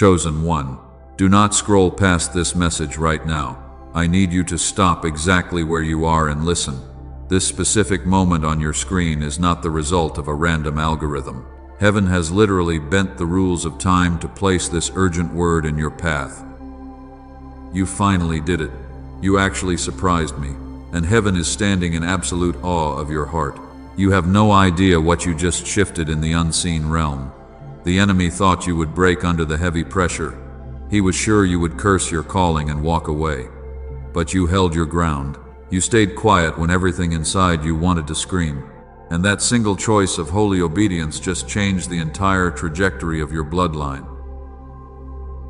Chosen one, do not scroll past this message right now. I need you to stop exactly where you are and listen. This specific moment on your screen is not the result of a random algorithm. Heaven has literally bent the rules of time to place this urgent word in your path. You finally did it. You actually surprised me, and heaven is standing in absolute awe of your heart. You have no idea what you just shifted in the unseen realm. The enemy thought you would break under the heavy pressure. He was sure you would curse your calling and walk away. But you held your ground. You stayed quiet when everything inside you wanted to scream. And that single choice of holy obedience just changed the entire trajectory of your bloodline.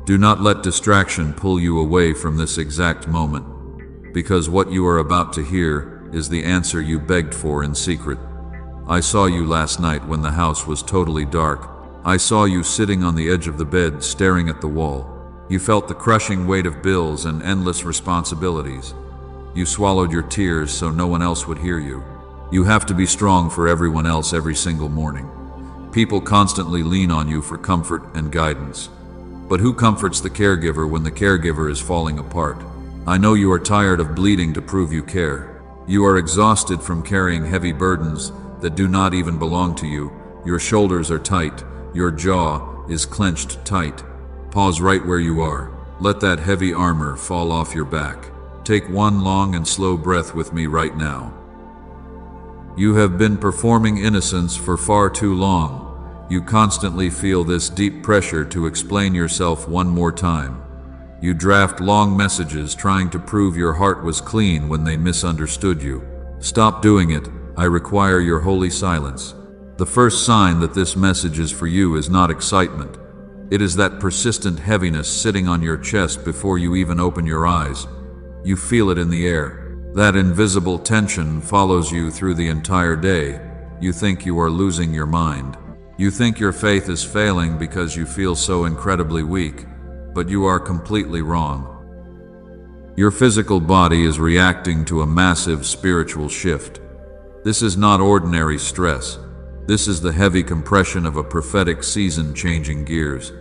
Do not let distraction pull you away from this exact moment, because what you are about to hear is the answer you begged for in secret. I saw you last night when the house was totally dark. I saw you sitting on the edge of the bed, staring at the wall. You felt the crushing weight of bills and endless responsibilities. You swallowed your tears so no one else would hear you. You have to be strong for everyone else every single morning. People constantly lean on you for comfort and guidance. But who comforts the caregiver when the caregiver is falling apart? I know you are tired of bleeding to prove you care. You are exhausted from carrying heavy burdens that do not even belong to you. Your shoulders are tight. Your jaw is clenched tight. Pause right where you are. Let that heavy armor fall off your back. Take one long and slow breath with me right now. You have been performing innocence for far too long. You constantly feel this deep pressure to explain yourself one more time. You draft long messages trying to prove your heart was clean when they misunderstood you. Stop doing it. I require your holy silence. The first sign that this message is for you is not excitement. It is that persistent heaviness sitting on your chest before you even open your eyes. You feel it in the air. That invisible tension follows you through the entire day. You think you are losing your mind. You think your faith is failing because you feel so incredibly weak, but you are completely wrong. Your physical body is reacting to a massive spiritual shift. This is not ordinary stress. This is the heavy compression of a prophetic season changing gears.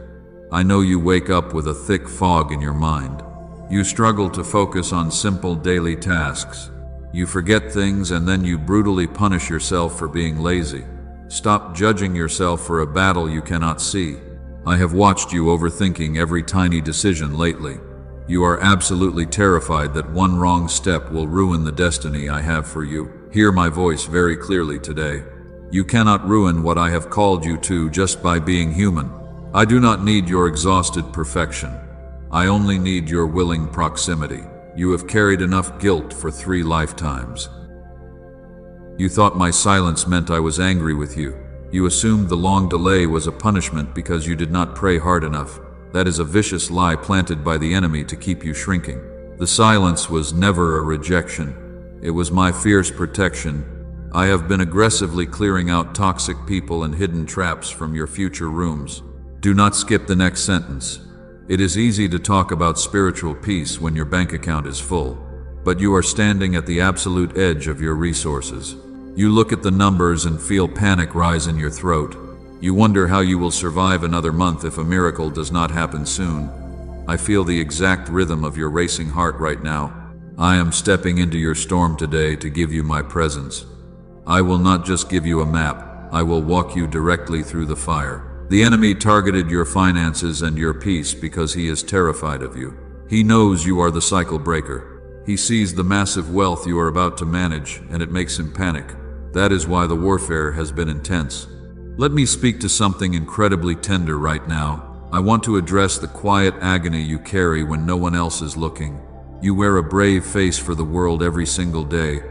I know you wake up with a thick fog in your mind. You struggle to focus on simple daily tasks. You forget things and then you brutally punish yourself for being lazy. Stop judging yourself for a battle you cannot see. I have watched you overthinking every tiny decision lately. You are absolutely terrified that one wrong step will ruin the destiny I have for you. Hear my voice very clearly today. You cannot ruin what I have called you to just by being human. I do not need your exhausted perfection. I only need your willing proximity. You have carried enough guilt for 3 lifetimes. You thought my silence meant I was angry with you. You assumed the long delay was a punishment because you did not pray hard enough. That is a vicious lie planted by the enemy to keep you shrinking. The silence was never a rejection. It was my fierce protection. I have been aggressively clearing out toxic people and hidden traps from your future rooms. Do not skip the next sentence. It is easy to talk about spiritual peace when your bank account is full, but you are standing at the absolute edge of your resources. You look at the numbers and feel panic rise in your throat. You wonder how you will survive another month if a miracle does not happen soon. I feel the exact rhythm of your racing heart right now. I am stepping into your storm today to give you my presence. I will not just give you a map, I will walk you directly through the fire. The enemy targeted your finances and your peace because he is terrified of you. He knows you are the cycle breaker. He sees the massive wealth you are about to manage, and it makes him panic. That is why the warfare has been intense. Let me speak to something incredibly tender right now. I want to address the quiet agony you carry when no one else is looking. You wear a brave face for the world every single day.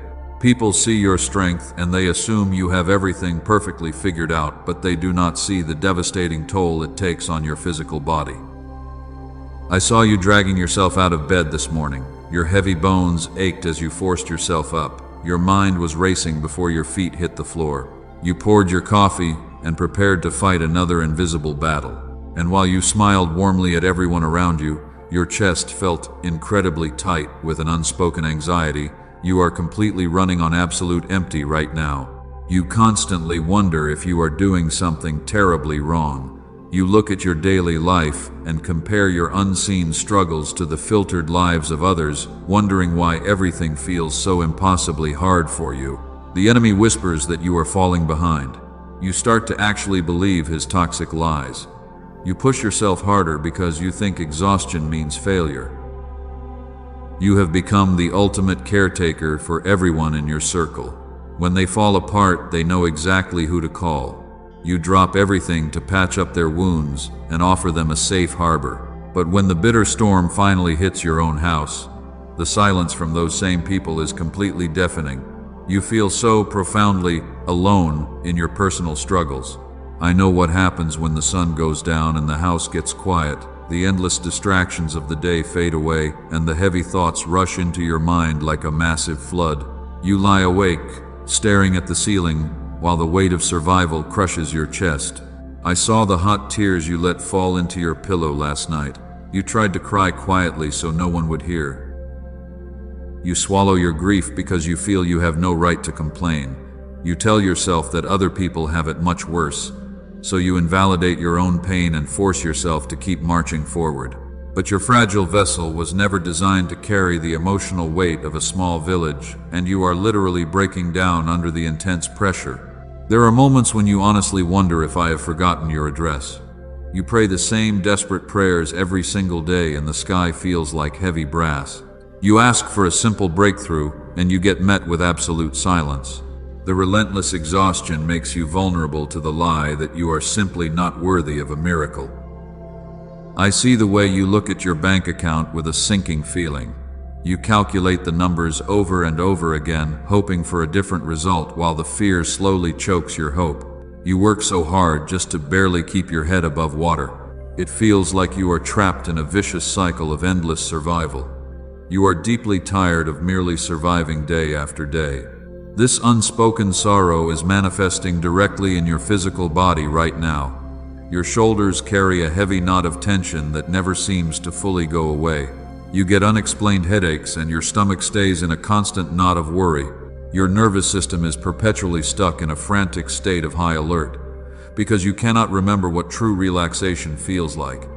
People see your strength and they assume you have everything perfectly figured out, but they do not see the devastating toll it takes on your physical body. I saw you dragging yourself out of bed this morning. Your heavy bones ached as you forced yourself up. Your mind was racing before your feet hit the floor. You poured your coffee and prepared to fight another invisible battle. And while you smiled warmly at everyone around you, your chest felt incredibly tight with an unspoken anxiety. You are completely running on absolute empty right now. You constantly wonder if you are doing something terribly wrong. You look at your daily life and compare your unseen struggles to the filtered lives of others, wondering why everything feels so impossibly hard for you. The enemy whispers that you are falling behind. You start to actually believe his toxic lies. You push yourself harder because you think exhaustion means failure. You have become the ultimate caretaker for everyone in your circle. When they fall apart, they know exactly who to call. You drop everything to patch up their wounds and offer them a safe harbor. But when the bitter storm finally hits your own house, the silence from those same people is completely deafening. You feel so profoundly alone in your personal struggles. I know what happens when the sun goes down and the house gets quiet. The endless distractions of the day fade away, and the heavy thoughts rush into your mind like a massive flood. You lie awake, staring at the ceiling, while the weight of survival crushes your chest. I saw the hot tears you let fall into your pillow last night. You tried to cry quietly so no one would hear. You swallow your grief because you feel you have no right to complain. You tell yourself that other people have it much worse, so you invalidate your own pain and force yourself to keep marching forward. But your fragile vessel was never designed to carry the emotional weight of a small village, and you are literally breaking down under the intense pressure. There are moments when you honestly wonder if I have forgotten your address. You pray the same desperate prayers every single day and the sky feels like heavy brass. You ask for a simple breakthrough and you get met with absolute silence. The relentless exhaustion makes you vulnerable to the lie that you are simply not worthy of a miracle. I see the way you look at your bank account with a sinking feeling. You calculate the numbers over and over again, hoping for a different result while the fear slowly chokes your hope. You work so hard just to barely keep your head above water. It feels like you are trapped in a vicious cycle of endless survival. You are deeply tired of merely surviving day after day. This unspoken sorrow is manifesting directly in your physical body right now. Your shoulders carry a heavy knot of tension that never seems to fully go away. You get unexplained headaches and your stomach stays in a constant knot of worry. Your nervous system is perpetually stuck in a frantic state of high alert because you cannot remember what true relaxation feels like.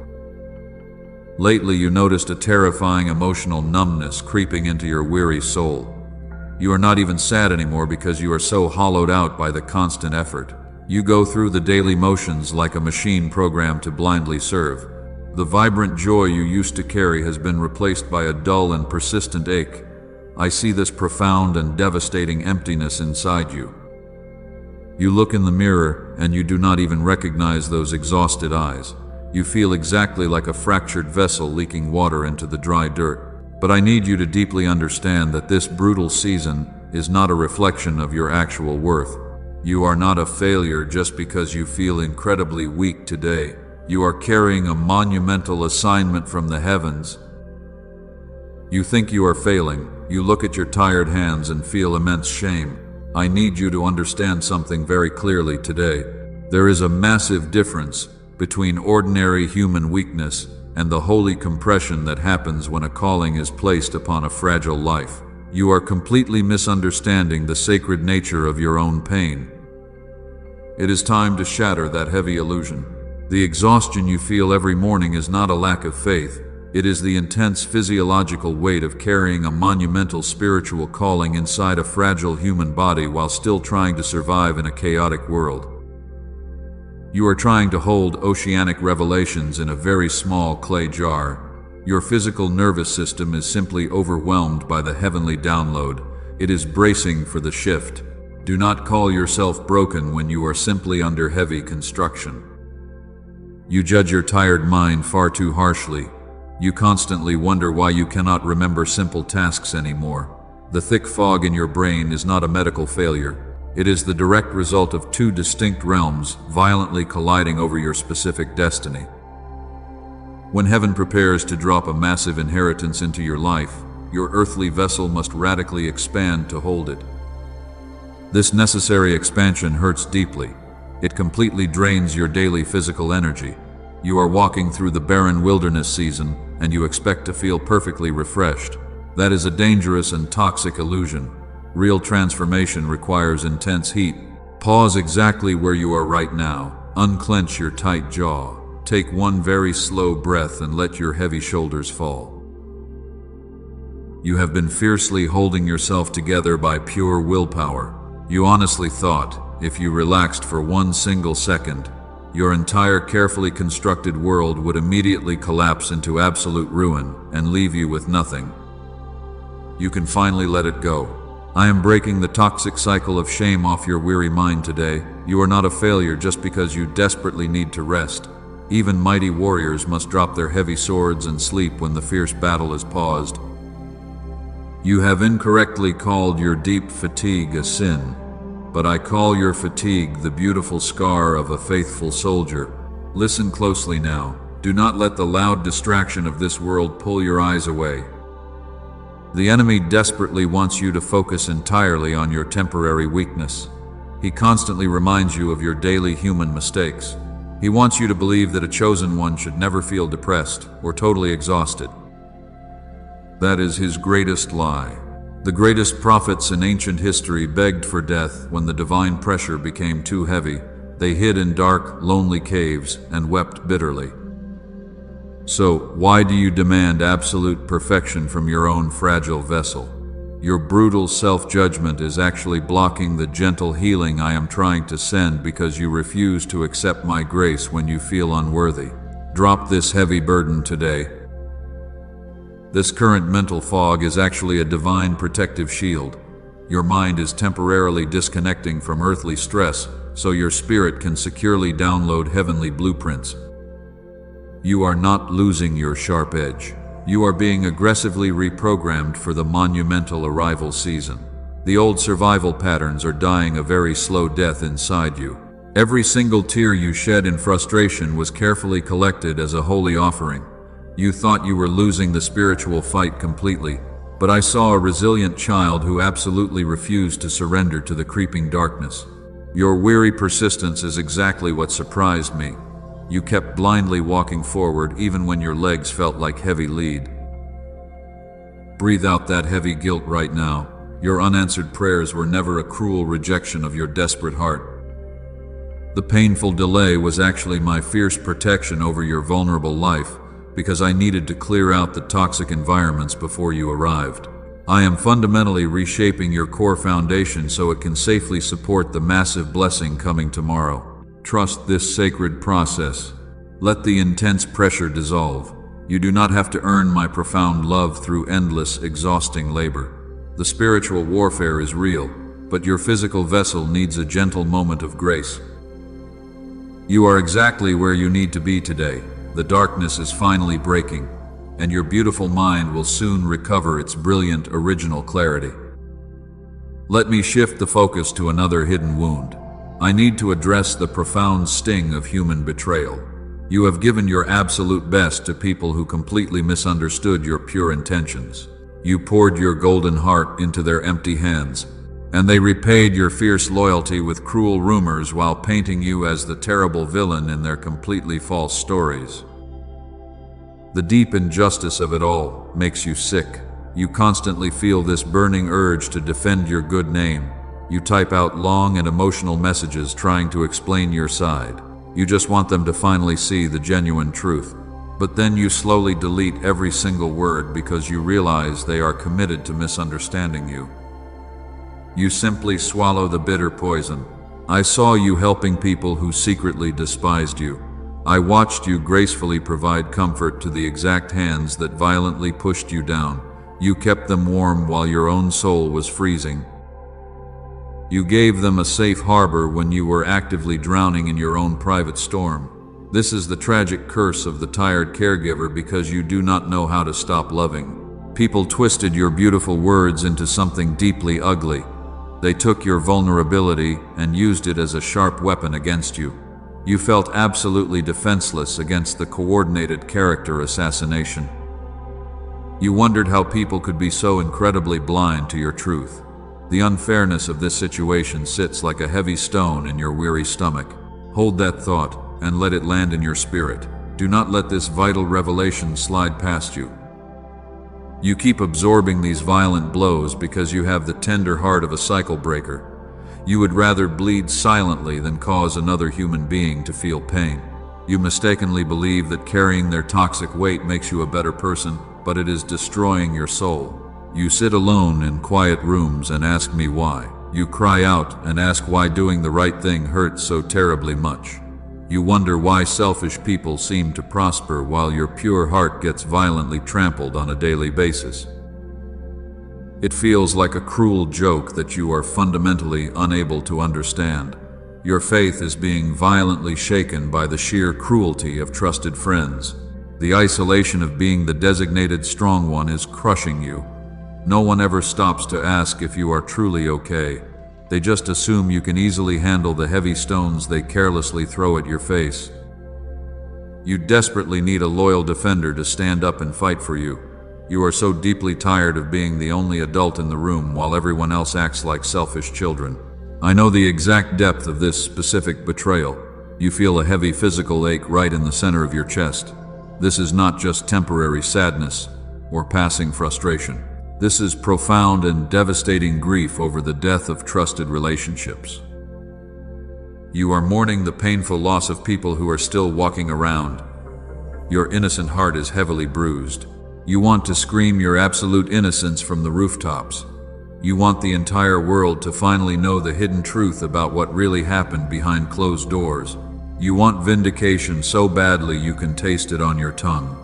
Lately, you noticed a terrifying emotional numbness creeping into your weary soul. You are not even sad anymore because you are so hollowed out by the constant effort. You go through the daily motions like a machine programmed to blindly serve. The vibrant joy you used to carry has been replaced by a dull and persistent ache. I see this profound and devastating emptiness inside you. You look in the mirror and you do not even recognize those exhausted eyes. You feel exactly like a fractured vessel leaking water into the dry dirt. But I need you to deeply understand that this brutal season is not a reflection of your actual worth. You are not a failure just because you feel incredibly weak today. You are carrying a monumental assignment from the heavens. You think you are failing. You look at your tired hands and feel immense shame. I need you to understand something very clearly today. There is a massive difference between ordinary human weakness and the holy compression that happens when a calling is placed upon a fragile life. You are completely misunderstanding the sacred nature of your own pain. It is time to shatter that heavy illusion. The exhaustion you feel every morning is not a lack of faith. It is the intense physiological weight of carrying a monumental spiritual calling inside a fragile human body while still trying to survive in a chaotic world. You are trying to hold oceanic revelations in a very small clay jar. Your physical nervous system is simply overwhelmed by the heavenly download. It is bracing for the shift. Do not call yourself broken when you are simply under heavy construction. You judge your tired mind far too harshly. You constantly wonder why you cannot remember simple tasks anymore. The thick fog in your brain is not a medical failure. It is the direct result of two distinct realms violently colliding over your specific destiny. When heaven prepares to drop a massive inheritance into your life, your earthly vessel must radically expand to hold it. This necessary expansion hurts deeply. It completely drains your daily physical energy. You are walking through the barren wilderness season, and you expect to feel perfectly refreshed. That is a dangerous and toxic illusion. Real transformation requires intense heat. Pause exactly where you are right now. Unclench your tight jaw. Take one very slow breath and let your heavy shoulders fall. You have been fiercely holding yourself together by pure willpower. You honestly thought, if you relaxed for one single second, your entire carefully constructed world would immediately collapse into absolute ruin and leave you with nothing. You can finally let it go. I am breaking the toxic cycle of shame off your weary mind today. You are not a failure just because you desperately need to rest. Even mighty warriors must drop their heavy swords and sleep when the fierce battle is paused. You have incorrectly called your deep fatigue a sin, but I call your fatigue the beautiful scar of a faithful soldier. Listen closely now. Do not let the loud distraction of this world pull your eyes away. The enemy desperately wants you to focus entirely on your temporary weakness. He constantly reminds you of your daily human mistakes. He wants you to believe that a chosen one should never feel depressed or totally exhausted. That is his greatest lie. The greatest prophets in ancient history begged for death when the divine pressure became too heavy. They hid in dark, lonely caves and wept bitterly. So, why do you demand absolute perfection from your own fragile vessel? Your brutal self-judgment is actually blocking the gentle healing I am trying to send because you refuse to accept my grace when you feel unworthy. Drop this heavy burden today. This current mental fog is actually a divine protective shield. Your mind is temporarily disconnecting from earthly stress so your spirit can securely download heavenly blueprints. You are not losing your sharp edge. You are being aggressively reprogrammed for the monumental arrival season. The old survival patterns are dying a very slow death inside you. Every single tear you shed in frustration was carefully collected as a holy offering. You thought you were losing the spiritual fight completely, but I saw a resilient child who absolutely refused to surrender to the creeping darkness. Your weary persistence is exactly what surprised me. You kept blindly walking forward even when your legs felt like heavy lead. Breathe out that heavy guilt right now. Your unanswered prayers were never a cruel rejection of your desperate heart. The painful delay was actually my fierce protection over your vulnerable life, because I needed to clear out the toxic environments before you arrived. I am fundamentally reshaping your core foundation so it can safely support the massive blessing coming tomorrow. Trust this sacred process. Let the intense pressure dissolve. You do not have to earn my profound love through endless, exhausting labor. The spiritual warfare is real, but your physical vessel needs a gentle moment of grace. You are exactly where you need to be today. The darkness is finally breaking, and your beautiful mind will soon recover its brilliant, original clarity. Let me shift the focus to another hidden wound. I need to address the profound sting of human betrayal. You have given your absolute best to people who completely misunderstood your pure intentions. You poured your golden heart into their empty hands, and they repaid your fierce loyalty with cruel rumors while painting you as the terrible villain in their completely false stories. The deep injustice of it all makes you sick. You constantly feel this burning urge to defend your good name. You type out long and emotional messages trying to explain your side. You just want them to finally see the genuine truth. But then you slowly delete every single word because you realize they are committed to misunderstanding you. You simply swallow the bitter poison. I saw you helping people who secretly despised you. I watched you gracefully provide comfort to the exact hands that violently pushed you down. You kept them warm while your own soul was freezing. You gave them a safe harbor when you were actively drowning in your own private storm. This is the tragic curse of the tired caregiver because you do not know how to stop loving. People twisted your beautiful words into something deeply ugly. They took your vulnerability and used it as a sharp weapon against you. You felt absolutely defenseless against the coordinated character assassination. You wondered how people could be so incredibly blind to your truth. The unfairness of this situation sits like a heavy stone in your weary stomach. Hold that thought and let it land in your spirit. Do not let this vital revelation slide past you. You keep absorbing these violent blows because you have the tender heart of a cycle breaker. You would rather bleed silently than cause another human being to feel pain. You mistakenly believe that carrying their toxic weight makes you a better person, but it is destroying your soul. You sit alone in quiet rooms and ask me why. You cry out and ask why doing the right thing hurts so terribly much. You wonder why selfish people seem to prosper while your pure heart gets violently trampled on a daily basis. It feels like a cruel joke that you are fundamentally unable to understand. Your faith is being violently shaken by the sheer cruelty of trusted friends. The isolation of being the designated strong one is crushing you. No one ever stops to ask if you are truly okay. They just assume you can easily handle the heavy stones they carelessly throw at your face. You desperately need a loyal defender to stand up and fight for you. You are so deeply tired of being the only adult in the room while everyone else acts like selfish children. I know the exact depth of this specific betrayal. You feel a heavy physical ache right in the center of your chest. This is not just temporary sadness or passing frustration. This is profound and devastating grief over the death of trusted relationships. You are mourning the painful loss of people who are still walking around. Your innocent heart is heavily bruised. You want to scream your absolute innocence from the rooftops. You want the entire world to finally know the hidden truth about what really happened behind closed doors. You want vindication so badly you can taste it on your tongue.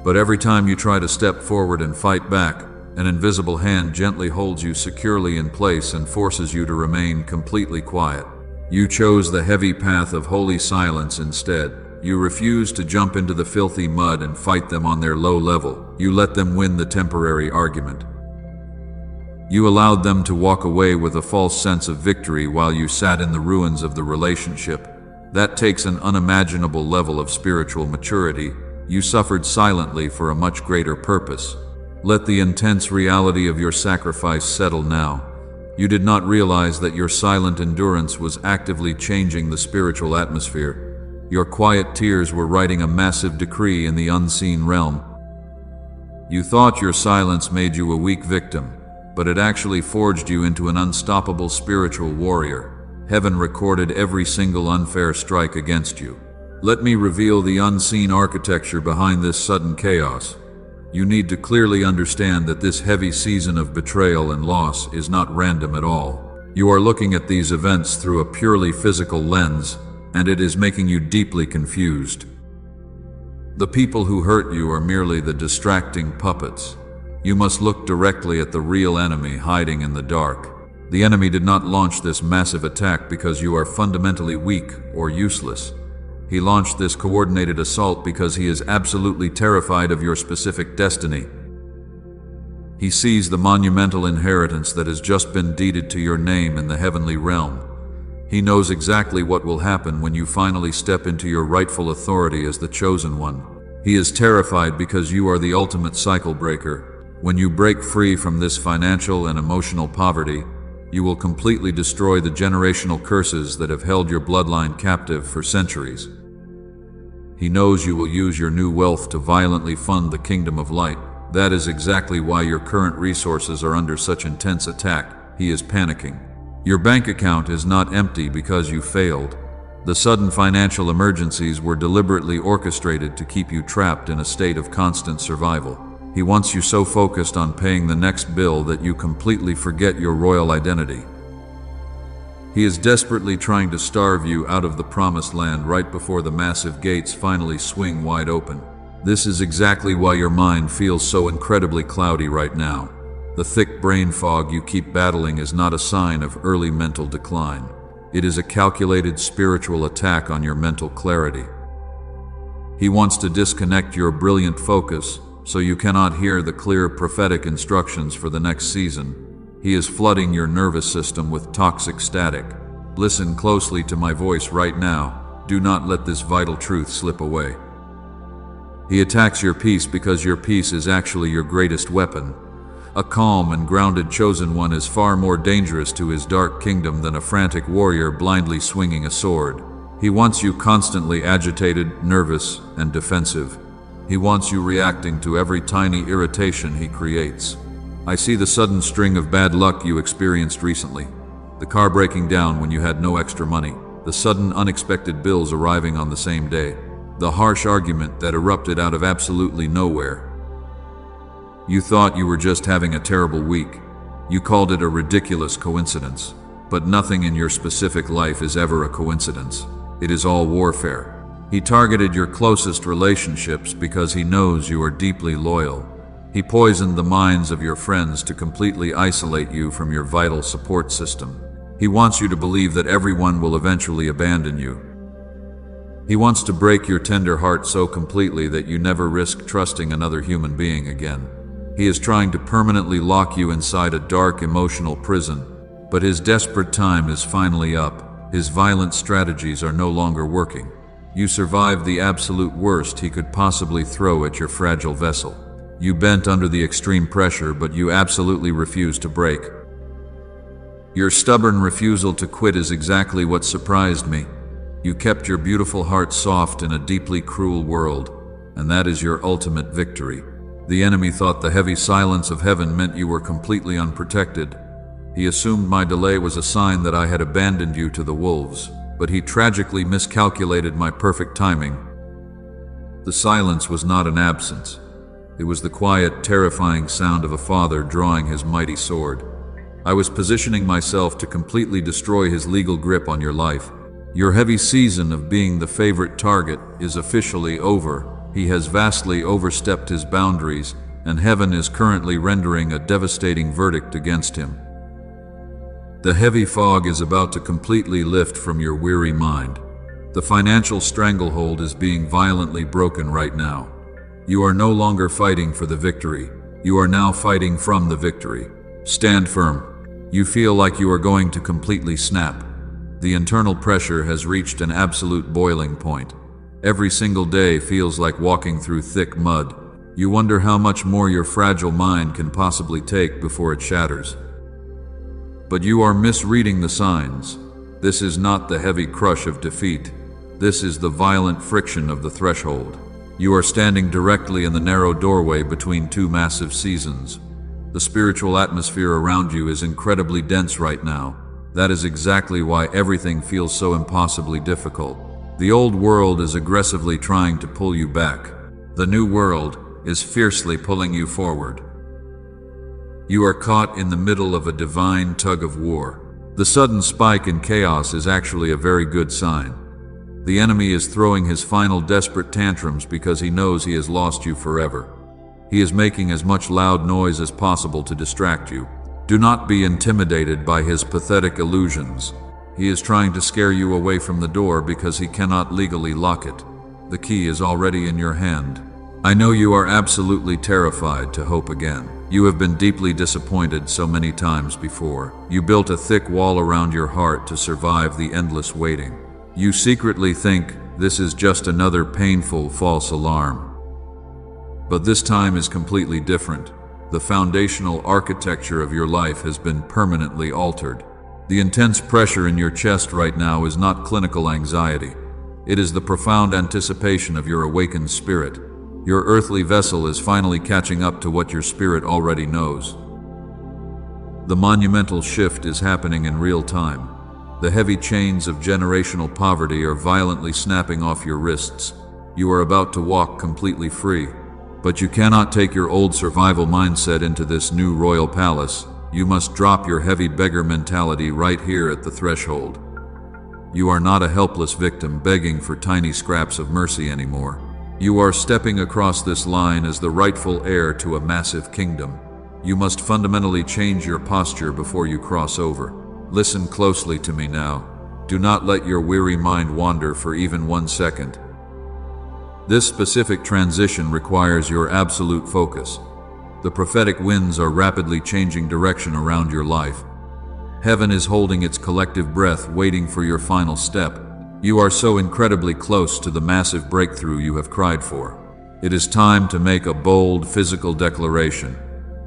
But every time you try to step forward and fight back, an invisible hand gently holds you securely in place and forces you to remain completely quiet. You chose the heavy path of holy silence instead. You refuse to jump into the filthy mud and fight them on their low level. You let them win the temporary argument. You allowed them to walk away with a false sense of victory while you sat in the ruins of the relationship. That takes an unimaginable level of spiritual maturity. You suffered silently for a much greater purpose. Let the intense reality of your sacrifice settle now. You did not realize that your silent endurance was actively changing the spiritual atmosphere. Your quiet tears were writing a massive decree in the unseen realm. You thought your silence made you a weak victim, but it actually forged you into an unstoppable spiritual warrior. Heaven recorded every single unfair strike against you. Let me reveal the unseen architecture behind this sudden chaos. You need to clearly understand that this heavy season of betrayal and loss is not random at all. You are looking at these events through a purely physical lens, and it is making you deeply confused. The people who hurt you are merely the distracting puppets. You must look directly at the real enemy hiding in the dark. The enemy did not launch this massive attack because you are fundamentally weak or useless. He launched this coordinated assault because he is absolutely terrified of your specific destiny. He sees the monumental inheritance that has just been deeded to your name in the heavenly realm. He knows exactly what will happen when you finally step into your rightful authority as the chosen one. He is terrified because you are the ultimate cycle breaker. When you break free from this financial and emotional poverty, you will completely destroy the generational curses that have held your bloodline captive for centuries. He knows you will use your new wealth to violently fund the kingdom of light. That is exactly why your current resources are under such intense attack. He is panicking. Your bank account is not empty because you failed. The sudden financial emergencies were deliberately orchestrated to keep you trapped in a state of constant survival. He wants you so focused on paying the next bill that you completely forget your royal identity. He is desperately trying to starve you out of the promised land right before the massive gates finally swing wide open. This is exactly why your mind feels so incredibly cloudy right now. The thick brain fog you keep battling is not a sign of early mental decline. It is a calculated spiritual attack on your mental clarity. He wants to disconnect your brilliant focus so you cannot hear the clear prophetic instructions for the next season. He is flooding your nervous system with toxic static. Listen closely to my voice right now. Do not let this vital truth slip away. He attacks your peace because your peace is actually your greatest weapon. A calm and grounded chosen one is far more dangerous to his dark kingdom than a frantic warrior blindly swinging a sword. He wants you constantly agitated, nervous, and defensive. He wants you reacting to every tiny irritation he creates. I see the sudden string of bad luck you experienced recently. The car breaking down when you had no extra money. the sudden unexpected bills arriving on the same day, the harsh argument that erupted out of absolutely nowhere. You thought you were just having a terrible week. You called it a ridiculous coincidence. But nothing in your specific life is ever a coincidence. It is all warfare. He targeted your closest relationships because he knows you are deeply loyal. He poisoned the minds of your friends to completely isolate you from your vital support system. He wants you to believe that everyone will eventually abandon you. He wants to break your tender heart so completely that you never risk trusting another human being again. He is trying to permanently lock you inside a dark emotional prison, but his desperate time is finally up. His violent strategies are no longer working. You survived the absolute worst he could possibly throw at your fragile vessel. You bent under the extreme pressure, but you absolutely refused to break. Your stubborn refusal to quit is exactly what surprised me. You kept your beautiful heart soft in a deeply cruel world, and that is your ultimate victory. The enemy thought the heavy silence of heaven meant you were completely unprotected. He assumed my delay was a sign that I had abandoned you to the wolves, but he tragically miscalculated my perfect timing. The silence was not an absence. It was the quiet, terrifying sound of a father drawing his mighty sword. I was positioning myself to completely destroy his legal grip on your life. Your heavy season of being the favorite target is officially over. He has vastly overstepped his boundaries, and heaven is currently rendering a devastating verdict against him. The heavy fog is about to completely lift from your weary mind. The financial stranglehold is being violently broken right now. You are no longer fighting for the victory. You are now fighting from the victory. Stand firm. You feel like you are going to completely snap. The internal pressure has reached an absolute boiling point. Every single day feels like walking through thick mud. You wonder how much more your fragile mind can possibly take before it shatters. But you are misreading the signs. This is not the heavy crush of defeat. This is the violent friction of the threshold. You are standing directly in the narrow doorway between two massive seasons. The spiritual atmosphere around you is incredibly dense right now. That is exactly why everything feels so impossibly difficult. The old world is aggressively trying to pull you back. The new world is fiercely pulling you forward. You are caught in the middle of a divine tug of war. The sudden spike in chaos is actually a very good sign. The enemy is throwing his final desperate tantrums because he knows he has lost you forever. He is making as much loud noise as possible to distract you. Do not be intimidated by his pathetic illusions. He is trying to scare you away from the door because he cannot legally lock it. The key is already in your hand. I know you are absolutely terrified to hope again. You have been deeply disappointed so many times before. You built a thick wall around your heart to survive the endless waiting. You secretly think this is just another painful false alarm. But this time is completely different. The foundational architecture of your life has been permanently altered. The intense pressure in your chest right now is not clinical anxiety. It is the profound anticipation of your awakened spirit. Your earthly vessel is finally catching up to what your spirit already knows. The monumental shift is happening in real time. The heavy chains of generational poverty are violently snapping off your wrists. You are about to walk completely free. But you cannot take your old survival mindset into this new royal palace. You must drop your heavy beggar mentality right here at the threshold. You are not a helpless victim begging for tiny scraps of mercy anymore. You are stepping across this line as the rightful heir to a massive kingdom. You must fundamentally change your posture before you cross over. Listen closely to me now. Do not let your weary mind wander for even 1 second. This specific transition requires your absolute focus. The prophetic winds are rapidly changing direction around your life. Heaven is holding its collective breath, waiting for your final step. You are so incredibly close to the massive breakthrough you have cried for. It is time to make a bold physical declaration.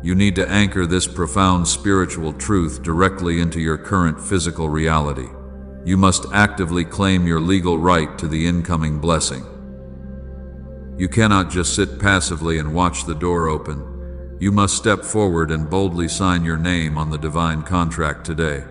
You need to anchor this profound spiritual truth directly into your current physical reality. You must actively claim your legal right to the incoming blessing. You cannot just sit passively and watch the door open. You must step forward and boldly sign your name on the divine contract today.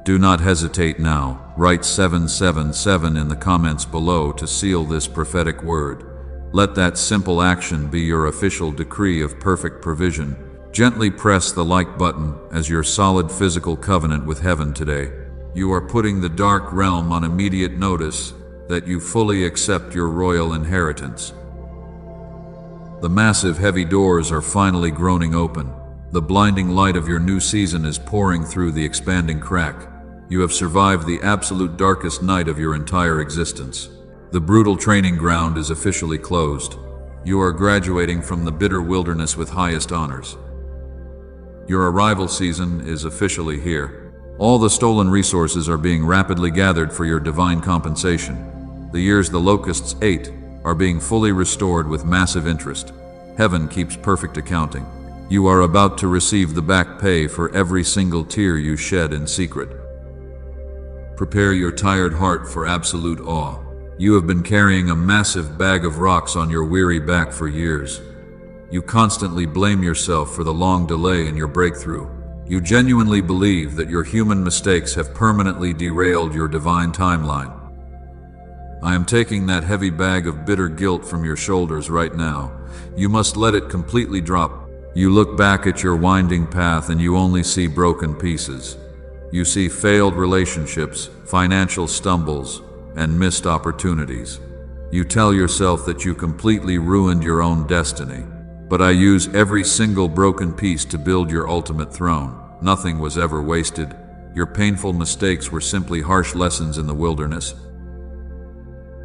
Do not hesitate now. Write 777 in the comments below to seal this prophetic word. Let that simple action be your official decree of perfect provision. Gently press the like button as your solid physical covenant with heaven today. You are putting the dark realm on immediate notice that you fully accept your royal inheritance. The massive heavy doors are finally groaning open. The blinding light of your new season is pouring through the expanding crack. You have survived the absolute darkest night of your entire existence. The brutal training ground is officially closed. You are graduating from the bitter wilderness with highest honors. Your arrival season is officially here. All the stolen resources are being rapidly gathered for your divine compensation. The years the locusts ate are being fully restored with massive interest. Heaven keeps perfect accounting. You are about to receive the back pay for every single tear you shed in secret. Prepare your tired heart for absolute awe. You have been carrying a massive bag of rocks on your weary back for years. You constantly blame yourself for the long delay in your breakthrough. You genuinely believe that your human mistakes have permanently derailed your divine timeline. I am taking that heavy bag of bitter guilt from your shoulders right now. You must let it completely drop. You look back at your winding path and you only see broken pieces. You see failed relationships, financial stumbles, and missed opportunities. You tell yourself that you completely ruined your own destiny. But I use every single broken piece to build your ultimate throne. Nothing was ever wasted. Your painful mistakes were simply harsh lessons in the wilderness.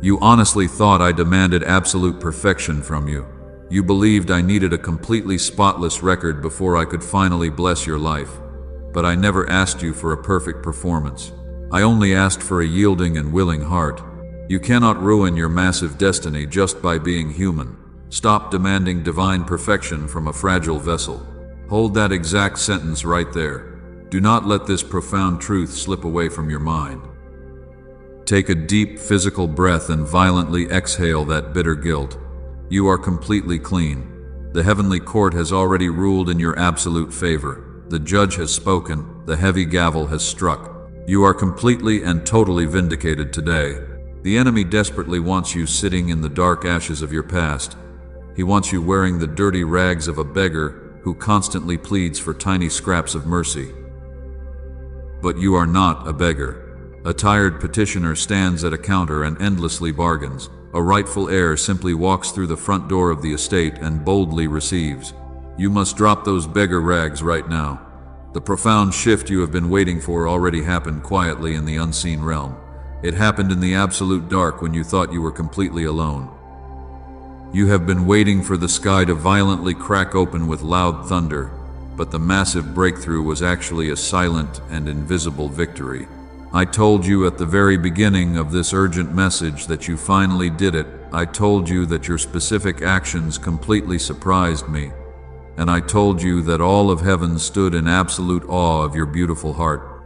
You honestly thought I demanded absolute perfection from you. You believed I needed a completely spotless record before I could finally bless your life. But I never asked you for a perfect performance. I only asked for a yielding and willing heart. You cannot ruin your massive destiny just by being human. Stop demanding divine perfection from a fragile vessel. Hold that exact sentence right there. Do not let this profound truth slip away from your mind. Take a deep physical breath and violently exhale that bitter guilt. You are completely clean. The heavenly court has already ruled in your absolute favor. The judge has spoken. The heavy gavel has struck. You are completely and totally vindicated today. The enemy desperately wants you sitting in the dark ashes of your past. He wants you wearing the dirty rags of a beggar who constantly pleads for tiny scraps of mercy. But you are not a beggar. A tired petitioner stands at a counter and endlessly bargains. A rightful heir simply walks through the front door of the estate and boldly receives. You must drop those beggar rags right now. The profound shift you have been waiting for already happened quietly in the unseen realm. It happened in the absolute dark when you thought you were completely alone. You have been waiting for the sky to violently crack open with loud thunder, but the massive breakthrough was actually a silent and invisible victory. I told you at the very beginning of this urgent message that you finally did it. I told you that your specific actions completely surprised me. And I told you that all of heaven stood in absolute awe of your beautiful heart.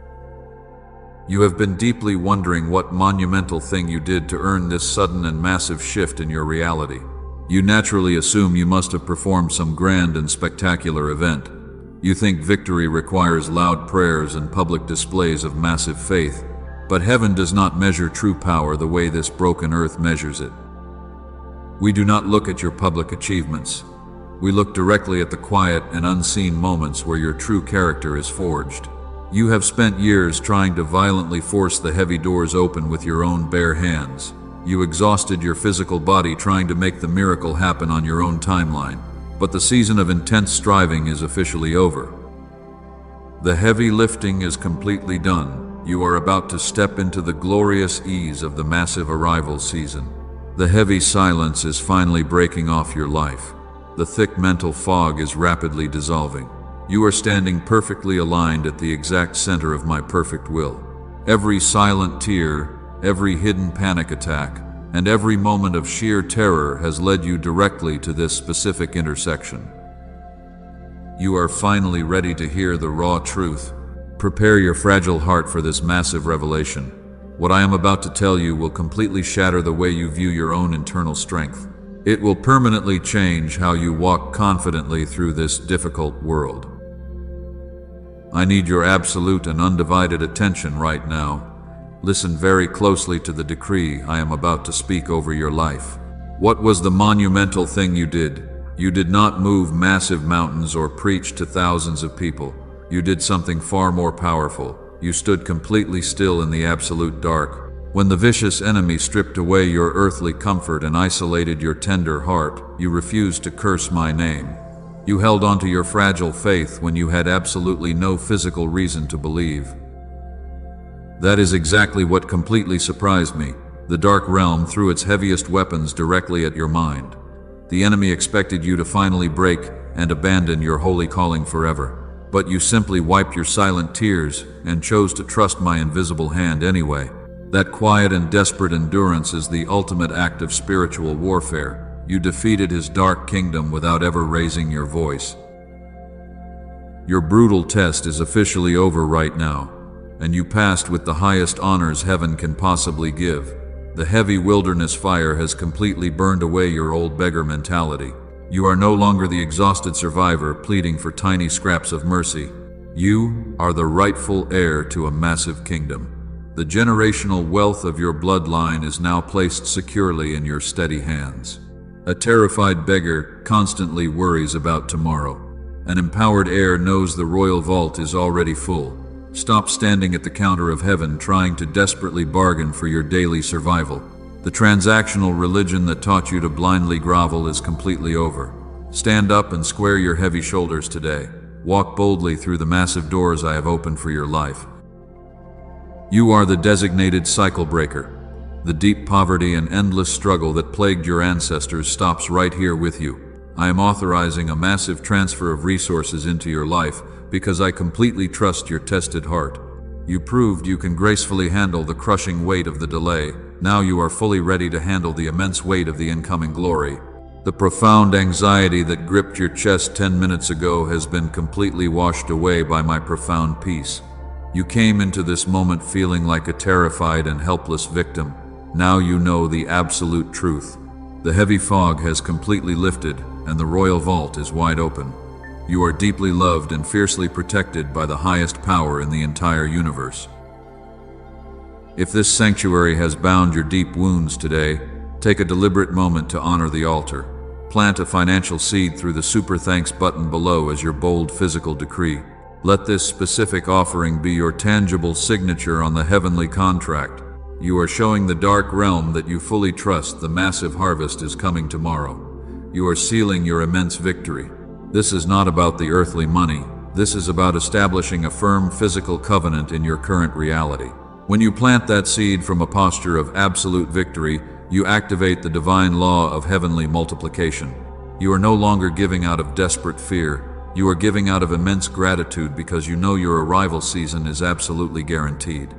You have been deeply wondering what monumental thing you did to earn this sudden and massive shift in your reality. You naturally assume you must have performed some grand and spectacular event. You think victory requires loud prayers and public displays of massive faith. But heaven does not measure true power the way this broken earth measures it. We do not look at your public achievements. We look directly at the quiet and unseen moments where your true character is forged. You have spent years trying to violently force the heavy doors open with your own bare hands. You exhausted your physical body trying to make the miracle happen on your own timeline. But the season of intense striving is officially over. The heavy lifting is completely done. You are about to step into the glorious ease of the massive arrival season. The heavy silence is finally breaking off your life. The thick mental fog is rapidly dissolving. You are standing perfectly aligned at the exact center of my perfect will. Every silent tear, every hidden panic attack, and every moment of sheer terror has led you directly to this specific intersection. You are finally ready to hear the raw truth. Prepare your fragile heart for this massive revelation. What I am about to tell you will completely shatter the way you view your own internal strength. It will permanently change how you walk confidently through this difficult world. I need your absolute and undivided attention right now. Listen very closely to the decree I am about to speak over your life. What was the monumental thing you did? You did not move massive mountains or preach to thousands of people. You did something far more powerful. You stood completely still in the absolute dark. When the vicious enemy stripped away your earthly comfort and isolated your tender heart, you refused to curse my name. You held onto your fragile faith when you had absolutely no physical reason to believe. That is exactly what completely surprised me. The dark realm threw its heaviest weapons directly at your mind. The enemy expected you to finally break and abandon your holy calling forever. But you simply wiped your silent tears and chose to trust my invisible hand anyway. That quiet and desperate endurance is the ultimate act of spiritual warfare. You defeated his dark kingdom without ever raising your voice. Your brutal test is officially over right now, and you passed with the highest honors heaven can possibly give. The heavy wilderness fire has completely burned away your old beggar mentality. You are no longer the exhausted survivor pleading for tiny scraps of mercy. You are the rightful heir to a massive kingdom. The generational wealth of your bloodline is now placed securely in your steady hands. A terrified beggar constantly worries about tomorrow. An empowered heir knows the royal vault is already full. Stop standing at the counter of heaven trying to desperately bargain for your daily survival. The transactional religion that taught you to blindly grovel is completely over. Stand up and square your heavy shoulders today. Walk boldly through the massive doors I have opened for your life. You are the designated cycle breaker. The deep poverty and endless struggle that plagued your ancestors stops right here with you. I am authorizing a massive transfer of resources into your life because I completely trust your tested heart. You proved you can gracefully handle the crushing weight of the delay. Now you are fully ready to handle the immense weight of the incoming glory. The profound anxiety that gripped your chest 10 minutes ago has been completely washed away by my profound peace. You came into this moment feeling like a terrified and helpless victim. Now you know the absolute truth. The heavy fog has completely lifted, and the royal vault is wide open. You are deeply loved and fiercely protected by the highest power in the entire universe. If this sanctuary has bound your deep wounds today, take a deliberate moment to honor the altar. Plant a financial seed through the super thanks button below as your bold physical decree. Let this specific offering be your tangible signature on the heavenly contract. You are showing the dark realm that you fully trust the massive harvest is coming tomorrow. You are sealing your immense victory. This is not about the earthly money. This is about establishing a firm physical covenant in your current reality. When you plant that seed from a posture of absolute victory, you activate the divine law of heavenly multiplication. You are no longer giving out of desperate fear. You are giving out of immense gratitude because you know your arrival season is absolutely guaranteed.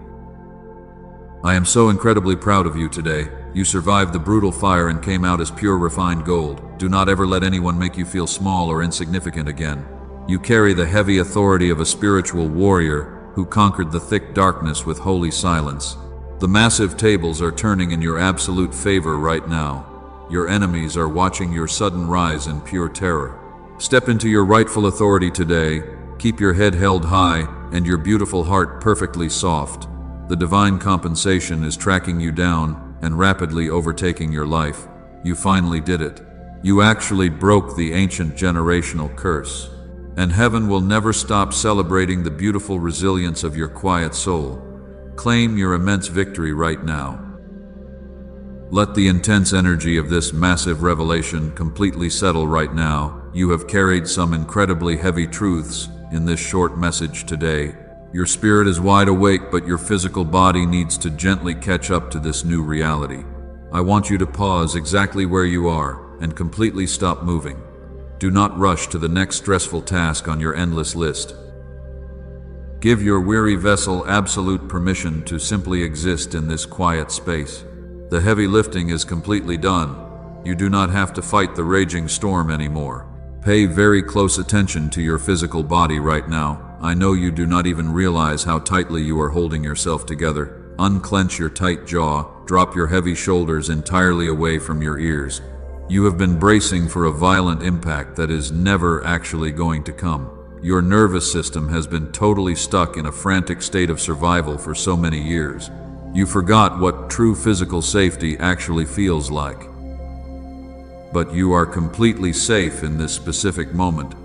I am so incredibly proud of you today. You survived the brutal fire and came out as pure refined gold. Do not ever let anyone make you feel small or insignificant again. You carry the heavy authority of a spiritual warrior who conquered the thick darkness with holy silence. The massive tables are turning in your absolute favor right now. Your enemies are watching your sudden rise in pure terror. Step into your rightful authority today. Keep your head held high and your beautiful heart perfectly soft. The divine compensation is tracking you down and rapidly overtaking your life. You finally did it. You actually broke the ancient generational curse. And heaven will never stop celebrating the beautiful resilience of your quiet soul. Claim your immense victory right now. Let the intense energy of this massive revelation completely settle right now. You have carried some incredibly heavy truths in this short message today. Your spirit is wide awake, but your physical body needs to gently catch up to this new reality. I want you to pause exactly where you are and completely stop moving. Do not rush to the next stressful task on your endless list. Give your weary vessel absolute permission to simply exist in this quiet space. The heavy lifting is completely done. You do not have to fight the raging storm anymore. Pay very close attention to your physical body right now. I know you do not even realize how tightly you are holding yourself together. Unclench your tight jaw, drop your heavy shoulders entirely away from your ears. You have been bracing for a violent impact that is never actually going to come. Your nervous system has been totally stuck in a frantic state of survival for so many years. You forgot what true physical safety actually feels like. But you are completely safe in this specific moment.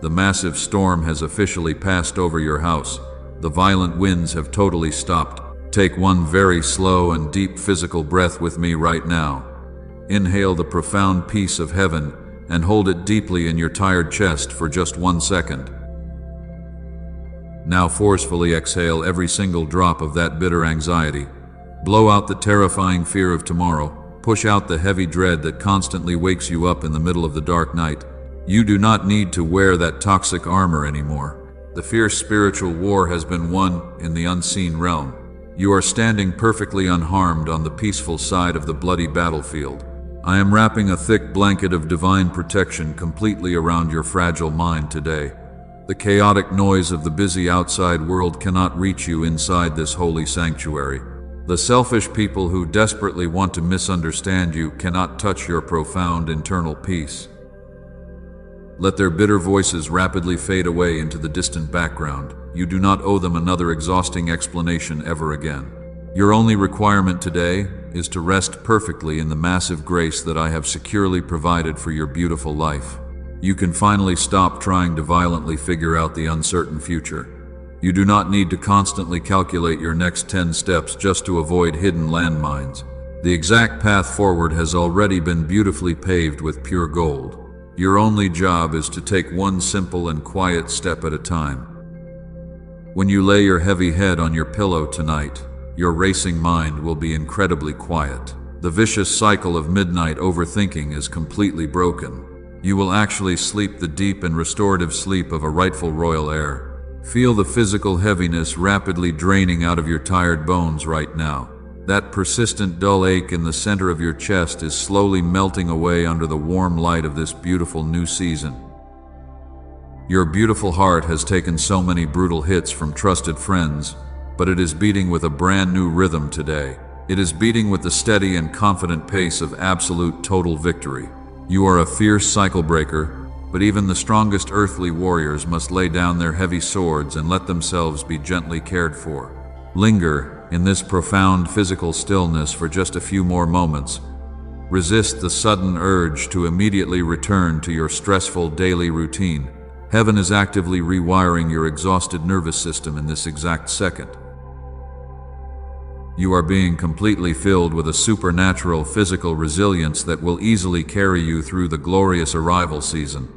The massive storm has officially passed over your house. The violent winds have totally stopped. Take one very slow and deep physical breath with me right now. Inhale the profound peace of heaven and hold it deeply in your tired chest for just 1 second. Now forcefully exhale every single drop of that bitter anxiety. Blow out the terrifying fear of tomorrow. Push out the heavy dread that constantly wakes you up in the middle of the dark night. You do not need to wear that toxic armor anymore. The fierce spiritual war has been won in the unseen realm. You are standing perfectly unharmed on the peaceful side of the bloody battlefield. I am wrapping a thick blanket of divine protection completely around your fragile mind today. The chaotic noise of the busy outside world cannot reach you inside this holy sanctuary. The selfish people who desperately want to misunderstand you cannot touch your profound internal peace. Let their bitter voices rapidly fade away into the distant background. You do not owe them another exhausting explanation ever again. Your only requirement today is to rest perfectly in the massive grace that I have securely provided for your beautiful life. You can finally stop trying to violently figure out the uncertain future. You do not need to constantly calculate your next 10 steps just to avoid hidden landmines. The exact path forward has already been beautifully paved with pure gold. Your only job is to take one simple and quiet step at a time. When you lay your heavy head on your pillow tonight, your racing mind will be incredibly quiet. The vicious cycle of midnight overthinking is completely broken. You will actually sleep the deep and restorative sleep of a rightful royal heir. Feel the physical heaviness rapidly draining out of your tired bones right now. That persistent dull ache in the center of your chest is slowly melting away under the warm light of this beautiful new season. Your beautiful heart has taken so many brutal hits from trusted friends, but it is beating with a brand new rhythm today. It is beating with the steady and confident pace of absolute total victory. You are a fierce cycle breaker, but even the strongest earthly warriors must lay down their heavy swords and let themselves be gently cared for. Linger in this profound physical stillness for just a few more moments. Resist the sudden urge to immediately return to your stressful daily routine. Heaven is actively rewiring your exhausted nervous system in this exact second. You are being completely filled with a supernatural physical resilience that will easily carry you through the glorious arrival season.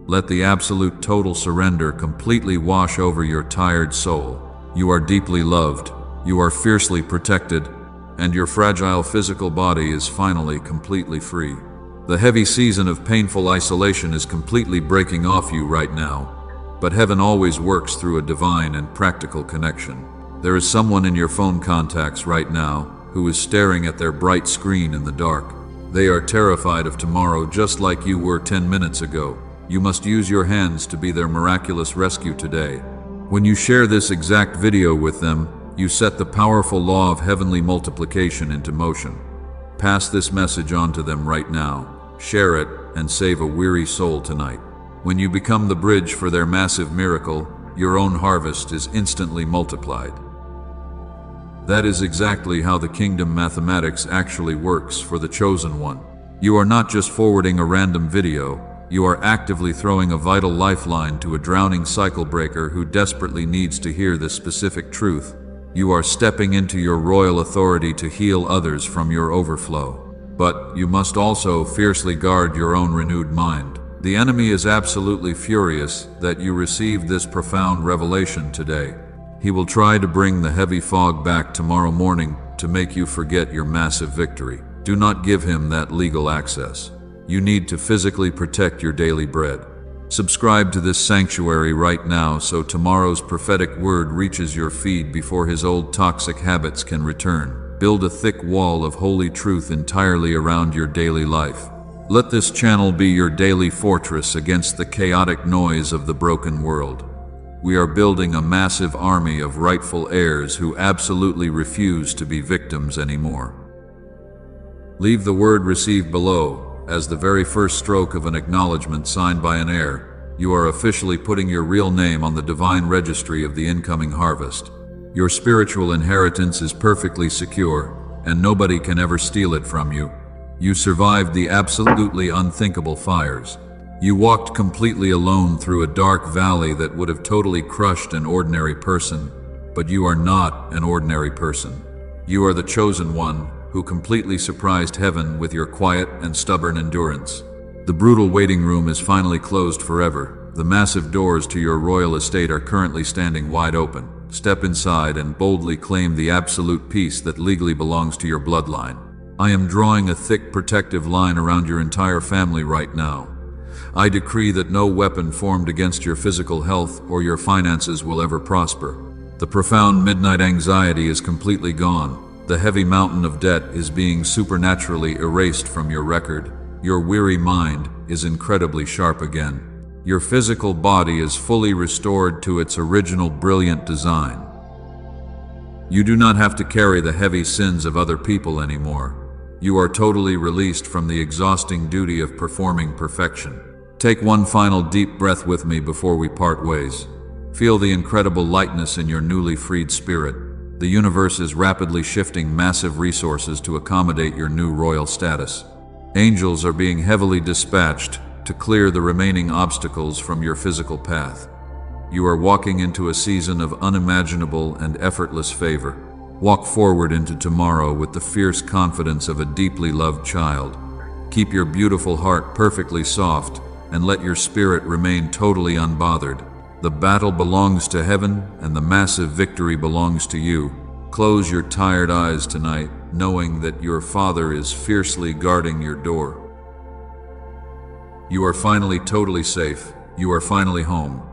Let the absolute total surrender completely wash over your tired soul. You are deeply loved, you are fiercely protected, and your fragile physical body is finally completely free. The heavy season of painful isolation is completely breaking off you right now, but heaven always works through a divine and practical connection. There is someone in your phone contacts right now who is staring at their bright screen in the dark. They are terrified of tomorrow just like you were 10 minutes ago. You must use your hands to be their miraculous rescue today. When you share this exact video with them, you set the powerful law of heavenly multiplication into motion. Pass this message on to them right now. Share it and save a weary soul tonight. When you become the bridge for their massive miracle, your own harvest is instantly multiplied. That is exactly how the kingdom mathematics actually works for the chosen one. You are not just forwarding a random video, you are actively throwing a vital lifeline to a drowning cycle breaker who desperately needs to hear this specific truth. You are stepping into your royal authority to heal others from your overflow. But you must also fiercely guard your own renewed mind. The enemy is absolutely furious that you received this profound revelation today. He will try to bring the heavy fog back tomorrow morning to make you forget your massive victory. Do not give him that legal access. You need to physically protect your daily bread. Subscribe to this sanctuary right now so tomorrow's prophetic word reaches your feed before his old toxic habits can return. Build a thick wall of holy truth entirely around your daily life. Let this channel be your daily fortress against the chaotic noise of the broken world. We are building a massive army of rightful heirs who absolutely refuse to be victims anymore. Leave the word received below as the very first stroke of an acknowledgement signed by an heir. You are officially putting your real name on the divine registry of the incoming harvest. Your spiritual inheritance is perfectly secure, and nobody can ever steal it from you. You survived the absolutely unthinkable fires. You walked completely alone through a dark valley that would have totally crushed an ordinary person, but you are not an ordinary person. You are the chosen one who completely surprised heaven with your quiet and stubborn endurance. The brutal waiting room is finally closed forever. The massive doors to your royal estate are currently standing wide open. Step inside and boldly claim the absolute peace that legally belongs to your bloodline. I am drawing a thick protective line around your entire family right now. I decree that no weapon formed against your physical health or your finances will ever prosper. The profound midnight anxiety is completely gone. The heavy mountain of debt is being supernaturally erased from your record. Your weary mind is incredibly sharp again. Your physical body is fully restored to its original brilliant design. You do not have to carry the heavy sins of other people anymore. You are totally released from the exhausting duty of performing perfection. Take one final deep breath with me before we part ways. Feel the incredible lightness in your newly freed spirit. The universe is rapidly shifting massive resources to accommodate your new royal status. Angels are being heavily dispatched to clear the remaining obstacles from your physical path. You are walking into a season of unimaginable and effortless favor. Walk forward into tomorrow with the fierce confidence of a deeply loved child. Keep your beautiful heart perfectly soft and let your spirit remain totally unbothered. The battle belongs to heaven and the massive victory belongs to you. Close your tired eyes tonight, knowing that your Father is fiercely guarding your door. You are finally totally safe. You are finally home.